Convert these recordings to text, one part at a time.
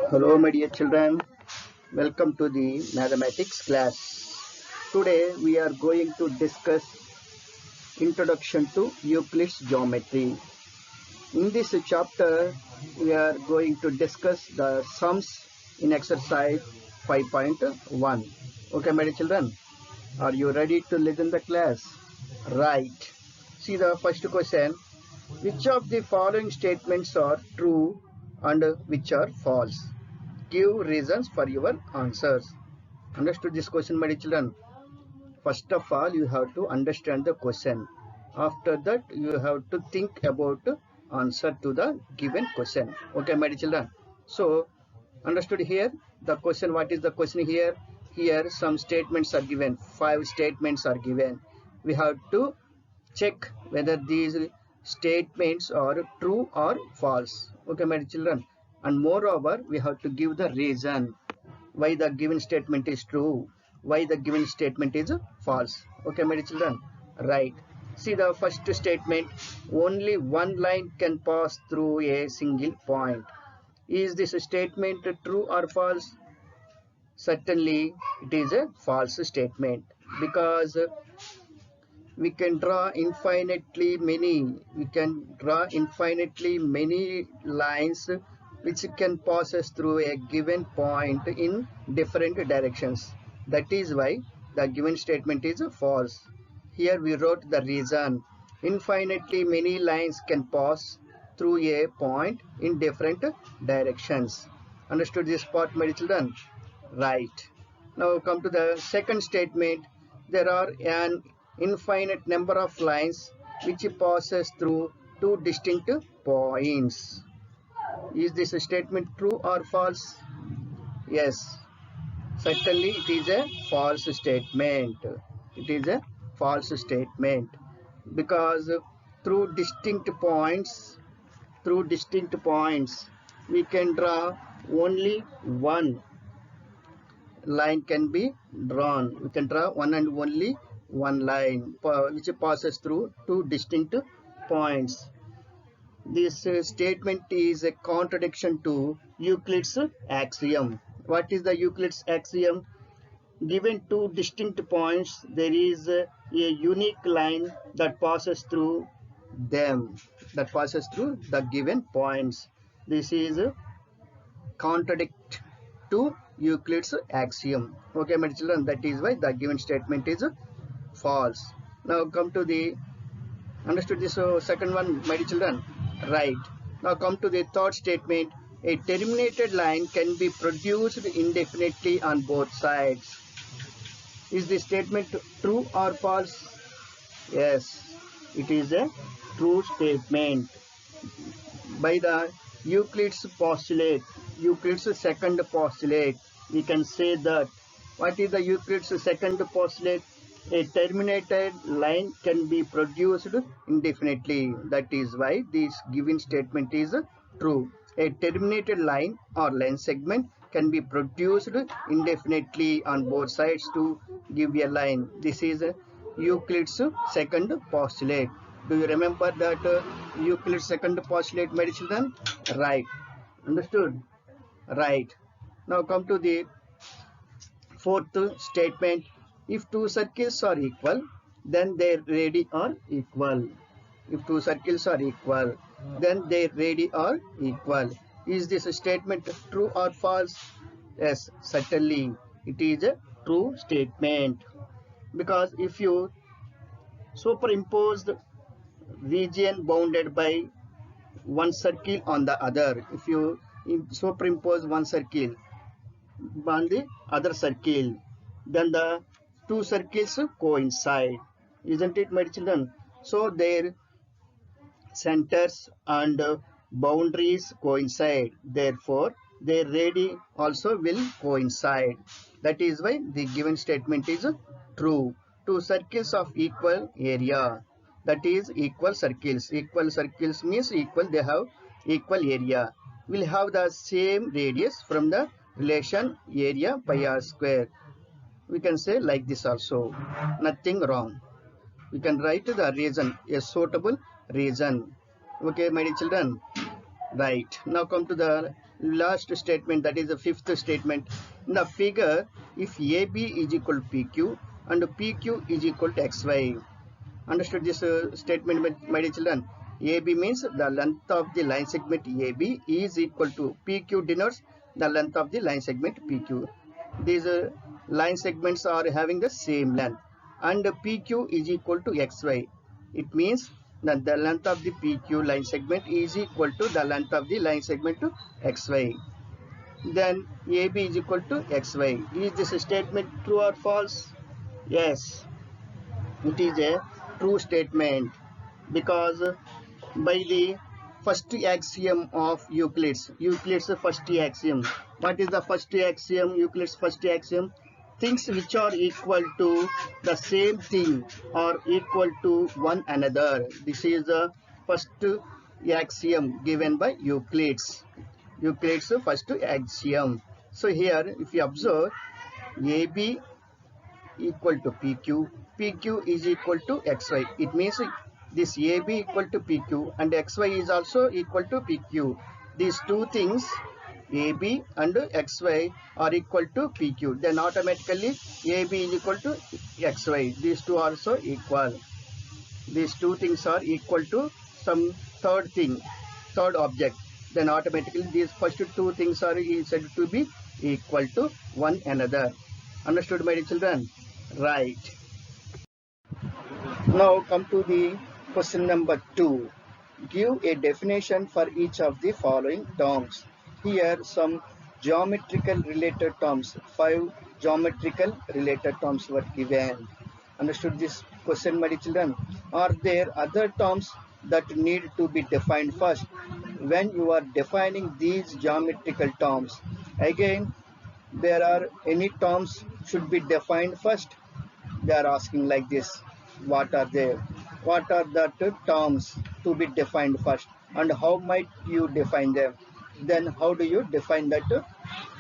Hello, my dear children. Welcome to the mathematics class. Today we are going to discuss Introduction to Euclid's Geometry. In this chapter, we are going to discuss the sums in exercise 5.1. Okay, my dear children, are you ready to listen the class? Right. See the first question. Which of the following statements are true and which are false? Give reasons for your answers. Understood this question, my dear children? First of all, you have to understand the question. After that, you have to think about answer to the given question. Okay, my dear children? So, understood here? The question, what is the question here? Here, some statements are given. 5 statements are given. We have to check whether these statements are true or false. Okay, my dear children? And moreover, we have to give the reason why the given statement is true, why the given statement is false. Okay, my dear children? Right. See the first statement, only one line can pass through a single point. Is this statement true or false? Certainly, it is a false statement because we can draw infinitely many lines which can pass us through a given point in different directions. That is why the given statement is false. Here we wrote the reason. Infinitely many lines can pass through a point in different directions. Understood this part, my children? Right. Now come to the second statement. There are an infinite number of lines which passes through two distinct points. Is this statement true or false? Yes, certainly it is a false statement. It is a false statement because through distinct points, we can draw only one line can be drawn. We can draw one and only one line which passes through two distinct points. This statement is a contradiction to Euclid's axiom. What is the Euclid's axiom? Given two distinct points, there is a unique line that passes through them, that passes through the given points. This is contradict to Euclid's axiom. Okay, my children, that is why the given statement is false. Now come to the, understood this second one, my children? Right. Now come to the third statement. A terminated line can be produced indefinitely on both sides. Is the statement true or false? Yes, it is a true statement. By the Euclid's postulate, Euclid's second postulate, we can say that. What is the Euclid's second postulate? A terminated line can be produced indefinitely. That is why this given statement is true. A terminated line or line segment can be produced indefinitely on both sides to give a line. This is Euclid's second postulate. Do you remember that Euclid's second postulate, my children? Right. Understood? Right. Now come to the fourth statement. If two circles are equal, then their radii are equal. If two circles are equal, then their radii are equal. Is this statement true or false? Yes, certainly it is a true statement. Because if you superimpose the region bounded by one circle on the other, if you superimpose one circle on the other circle, then the two circles coincide, isn't it, my children? So their centers and boundaries coincide, therefore their radii also will coincide. That is why the given statement is true. Two circles of equal area, that is equal circles means equal, they have equal area, will have the same radius from the relation area pi r square. We can say like this also, nothing wrong. We can write the reason, a suitable reason. Okay, my dear children? Right. Now come to the last statement, that is the fifth statement. In the figure, if AB is equal to PQ and PQ is equal to XY. Understood this statement, my dear children? AB means the length of the line segment AB is equal to PQ denotes the length of the line segment PQ. These line segments are having the same length, and PQ is equal to XY. It means that the length of the PQ line segment is equal to the length of the line segment to XY. Then AB is equal to XY. Is this statement true or false? Yes, it is a true statement, because by the first axiom of Euclid's first axiom. What is the first axiom? Euclid's first axiom: things which are equal to the same thing are equal to one another. This is the first axiom given by Euclid's first axiom. So here, if you observe, AB equal to PQ, PQ is equal to XY. It means this AB equal to PQ and XY is also equal to PQ. These two things, AB and XY, are equal to PQ. Then automatically AB is equal to XY. These two are also equal. These two things are equal to some third object. Then automatically these first two things are said to be equal to one another. Understood, my dear children? Right. Now come to the question number 2. Give a definition for each of the following terms. Here some geometrical related terms, 5 geometrical related terms were given. Understood this question, my dear children? Are there other terms that need to be defined first? When you are defining these geometrical terms, again, there are any terms should be defined first? They are asking like this. What are they? What are the terms to be defined first, and how might you define them? Then how do you define that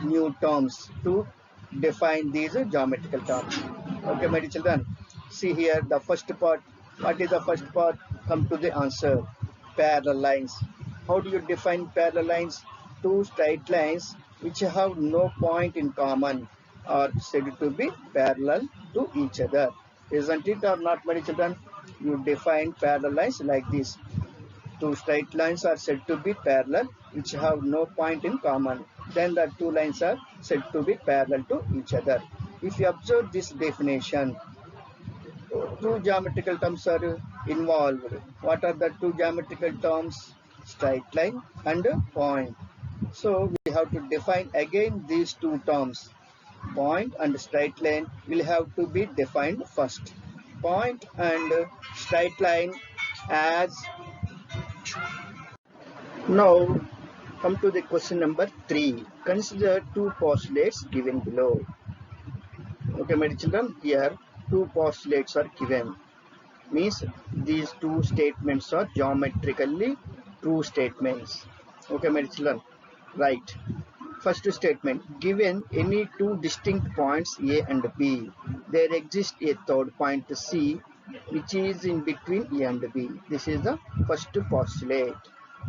new terms to define these geometrical terms? Okay, my dear children, see here the first part. What is the first part? Come to the answer. Parallel lines. How do you define parallel lines? Two straight lines which have no point in common are said to be parallel to each other. Isn't it or not, my dear children? You define parallel lines like this. Two straight lines are said to be parallel which have no point in common. Then the two lines are said to be parallel to each other. If you observe this definition, two geometrical terms are involved. What are the two geometrical terms? Straight line and point. So we have to define again these two terms. Point and straight line will have to be defined first. Point and straight line as. Now come to the question number 3. Consider two postulates given below. Okay, my dear children, here two postulates are given. Means these two statements are geometrically true statements. Okay, my dear children, right. First statement, given any two distinct points A and B, there exists a third point C which is in between A and B. This is the first postulate.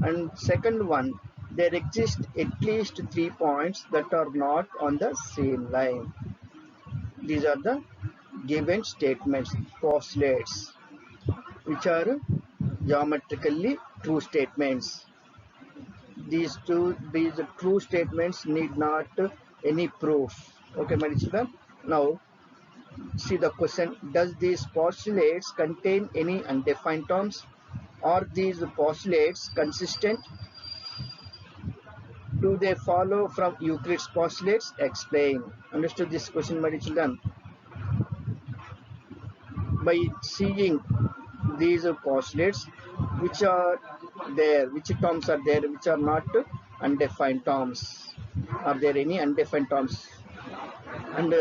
And second one, there exist at least 3 points that are not on the same line. These are the given statements, postulates, which are geometrically true statements. These true statements need not any proof. Okay, my children. Now see the question. Does these postulates contain any undefined terms? Are these postulates consistent? Do they follow from Euclid's postulates? Explain. Understood this question, my children? By seeing these postulates, which are there, which terms are there, which are not undefined terms? Are there any undefined terms? And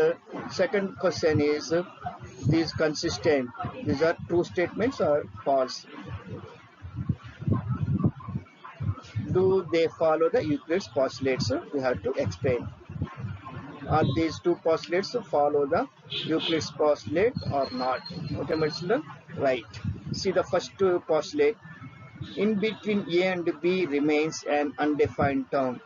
second question is, these consistent, these are true statements or false? Do they follow the Euclid's postulates? We have to explain. Are these two postulates follow the Euclid's postulate or not? Okay, my children, right. See the first postulate. In between A and B remains an undefined term.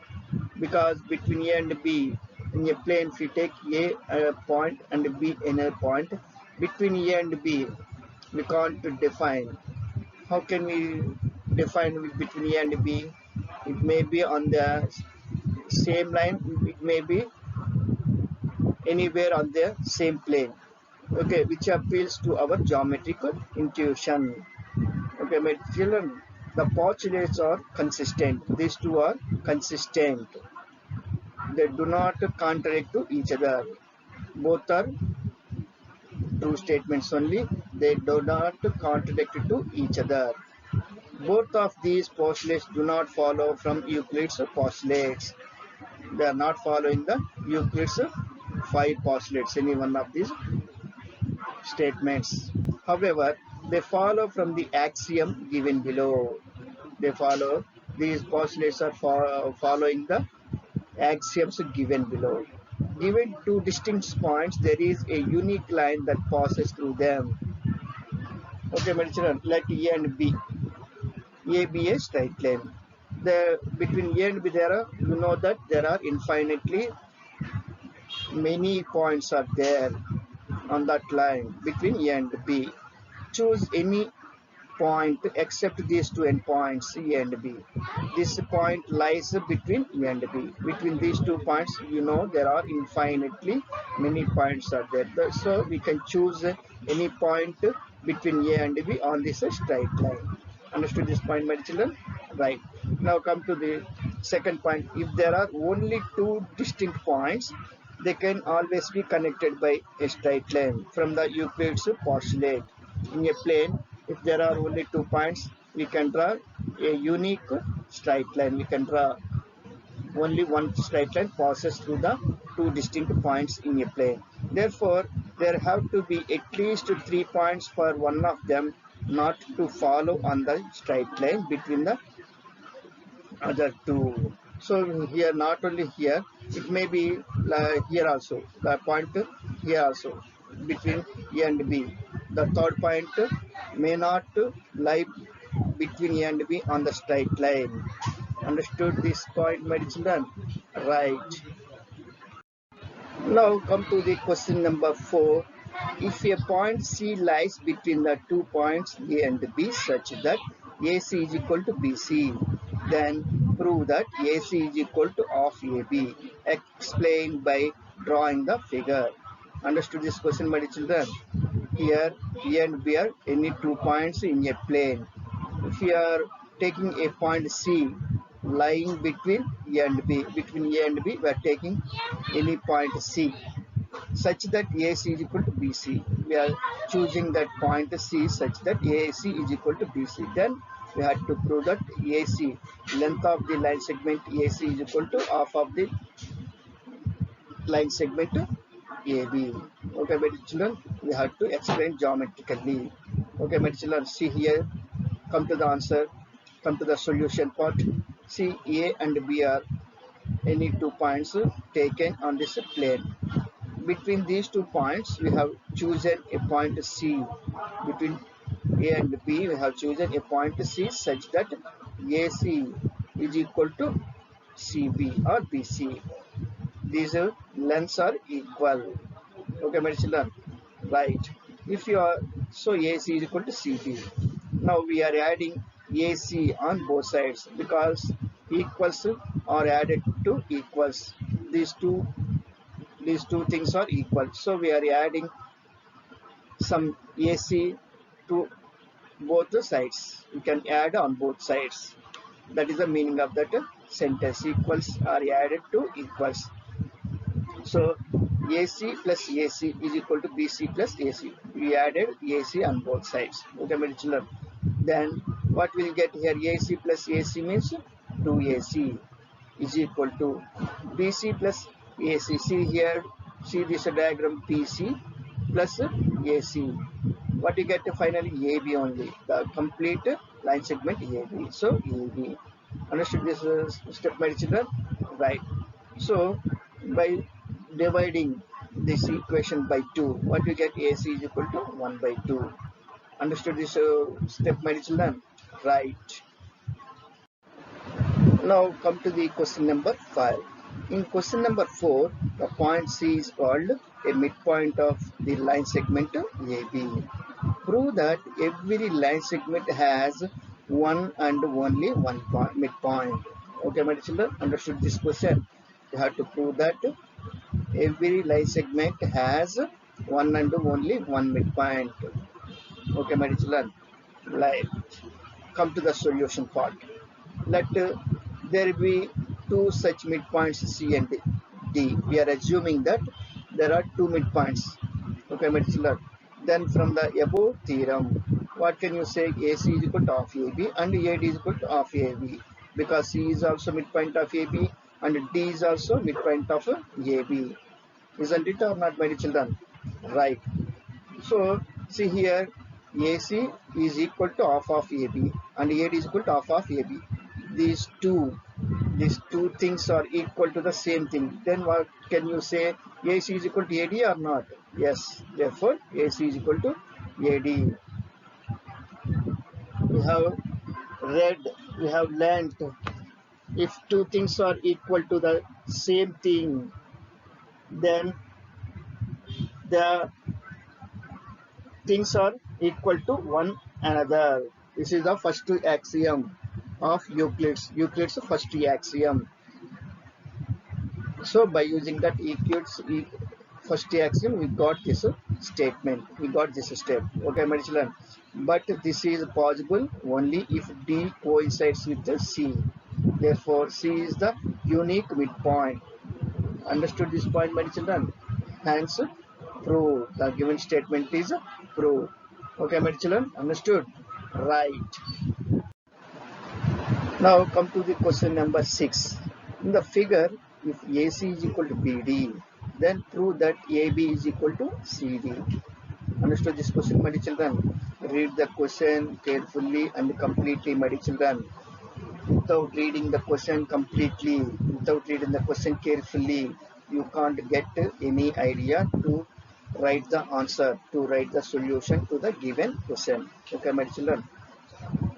because between A and B in a plane, if you take A point and B another point, between A and B we can't define. How can we define between A and B? It may be on the same line, it may be anywhere on the same plane. Okay, which appeals to our geometrical intuition. Okay, my children, the postulates are consistent. These two are consistent. They do not contradict to each other. Both are true statements only. They do not contradict to each other. Both of these postulates do not follow from Euclid's postulates. They are not following the Euclid's five postulates, any one of these statements. However, they follow from the axiom given below. They follow, these postulates are following the axioms given below. Given two distinct points, there is a unique line that passes through them. Okay, my children, like A and B. A be a straight line. Between A and B, you know that there are infinitely many points are there on that line between A and B. Choose any point except these two endpoints A and B. This point lies between A and B. Between these 2 points, you know there are infinitely many points are there. So we can choose any point between A and B on this straight line. Understood this point, my children? Right. Now come to the second point. If there are only two distinct points, they can always be connected by a straight line from the Euclid's postulate. In a plane, if there are only 2 points, we can draw a unique straight line. We can draw only one straight line passes through the two distinct points in a plane. Therefore, there have to be at least 3 points for one of them not to follow on the straight line between the other two. So here, not only here, it may be here also, the point here also between A and B. The third point may not lie between A and B on the straight line. Understood this point, my children? Right. Now come to the question number 4. If a point C lies between the 2 points A and B such that AC is equal to BC, then prove that AC is equal to half AB. Explain by drawing the figure. Understood this question, my children? Here A and B are any 2 points in a plane. If we are taking a point C lying between A and B, we are taking any point C such that AC is equal to BC. We are choosing that point C such that AC is equal to BC. Then we have to prove that AC, length of the line segment AC is equal to half of the line segment AB. Okay, my children, we have to explain geometrically. Okay, my children, see here, come to the answer, come to the solution part. See, A and B are any 2 points taken on this plane. Between these 2 points, we have chosen a point C. Between A and B, we have chosen a point C such that AC is equal to CB or BC. These lengths are equal. Okay, my children, right? If you are, so AC is equal to CB. Now we are adding AC on both sides because equals are added to equals. These two things are equal. So we are adding some AC to both the sides. We can add on both sides. That is the meaning of that sentence. Equals are added to equals. So AC plus AC is equal to BC plus AC. We added AC on both sides. Okay, my children. Then what we'll get here? AC plus AC means 2AC is equal to BC plus AC. See here, see this diagram PC plus AC. What you get finally? AB only. The complete line segment AB. So AB. Understood this step, my children? Right. So by dividing this equation by 2, what you get? AC is equal to 1 by 2. Understood this step, my children? Right. Now come to the question number 5. In question number 4, the point C is called a midpoint of the line segment AB. Prove that every line segment has one and only one midpoint. Okay, my children, understood this question? You have to prove that every line segment has one and only one midpoint. Okay, my children, like come to the solution part. Let there be two such midpoints C and D. We are assuming that there are two midpoints. Okay, my children. Then from the above theorem, what can you say? AC is equal to half AB and AD is equal to half AB, because C is also midpoint of AB and D is also midpoint of AB. Isn't it or not, my children? Right. So see here, AC is equal to half of AB and AD is equal to half of AB. These two things are equal to the same thing. Then what can you say? AC is equal to AD or not? Yes. Therefore, AC is equal to AD. We have read, we have learnt. If two things are equal to the same thing, then the things are equal to one another. This is the first axiom of Euclid's first axiom. So by using that Euclid's first axiom, we got this statement. We got this step. Okay, my children. But this is possible only if D coincides with the C. Therefore, C is the unique midpoint. Understood this point, my children? Hence, prove. The given statement is prove. Okay, my children? Understood? Right. Now come to the question number 6. In the figure, if AC is equal to BD, then prove that AB is equal to CD. Understood this question, my children? Read the question carefully and completely, my children. Without reading the question completely, without reading the question carefully, you can't get any idea to write the answer, to write the solution to the given question. Okay, my children?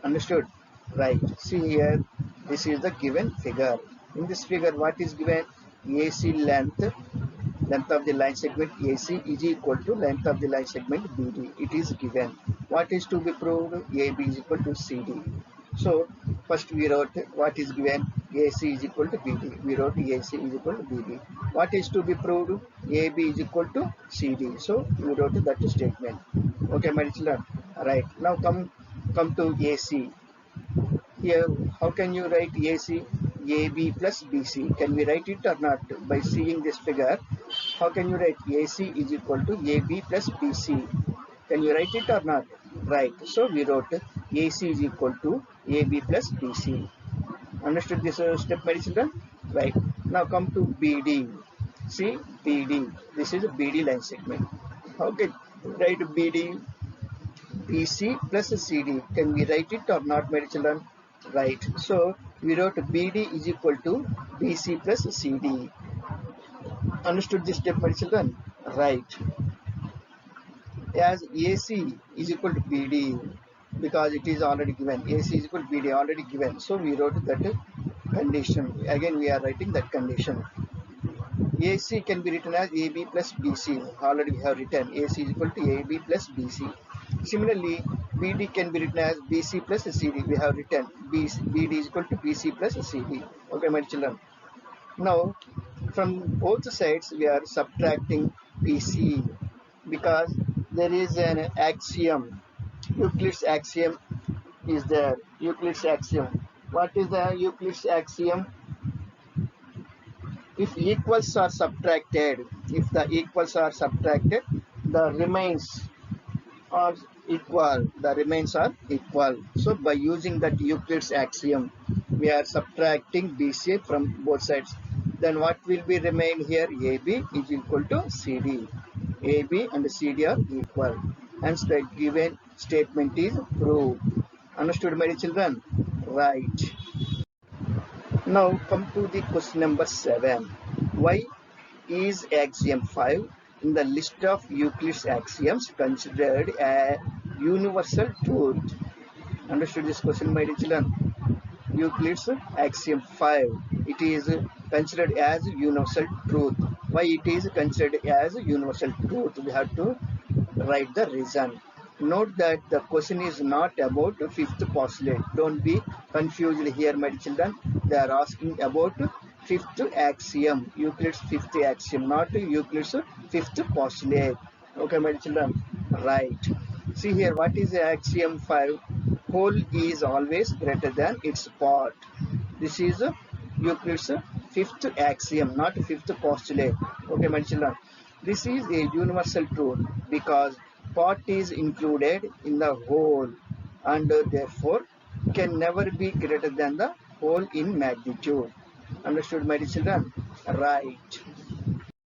Understood? Right. See here, this is the given figure. In this figure, what is given? AC length of the line segment AC is equal to length of the line segment BD. It is given. What is to be proved? AB is equal to CD. So first we wrote what is given, AC is equal to BD. We wrote AC is equal to BD. What is to be proved? AB is equal to CD. So we wrote that statement. Okay, my children. Right. Now come to AC. Here, how can you write AC? AB plus BC. Can we write it or not? By seeing this figure, how can you write AC is equal to AB plus BC? Can you write it or not? Right. So we wrote AC is equal to AB plus BC. Understood this step, my children? Right. Now come to BD. See BD. This is a BD line segment. How can write BD? BC plus CD. Can we write it or not, my children? Right. So we wrote BD is equal to BC plus CD. Understood this step, my children? Right. As AC is equal to BD, because it is already given. AC is equal to BD already given. So we wrote that condition. Again we are writing that condition. AC can be written as AB plus BC. Already we have written AC is equal to AB plus BC. Similarly, BD can be written as BC plus CD. We have written BD is equal to BC plus CD. Okay, my children. Now, from both sides, we are subtracting BC because there is an axiom. Euclid's axiom is there. Euclid's axiom. What is the Euclid's axiom? If equals are subtracted, the remains are equal. The remains are equal. So by using that Euclid's axiom, we are subtracting BC from both sides. Then what will be remain here? AB is equal to CD. AB and CD are equal. Hence the given statement is proved. Understood, my children? Right. Now come to the question number 7. Why is axiom 5 in the list of Euclid's axioms considered a universal truth? Understood this question, my children? Euclid's axiom 5. It is considered as universal truth. Why it is considered as universal truth? We have to write the reason. Note that the question is not about fifth postulate. Don't be confused here, my children. They are asking about fifth axiom, Euclid's fifth axiom, not Euclid's fifth postulate. Okay, my children. Right. See here, what is axiom 5? Whole is always greater than its part. This is Euclid's fifth axiom, not fifth postulate. Okay, my children. This is a universal truth because part is included in the whole and therefore can never be greater than the whole in magnitude. Understood, my children? Right.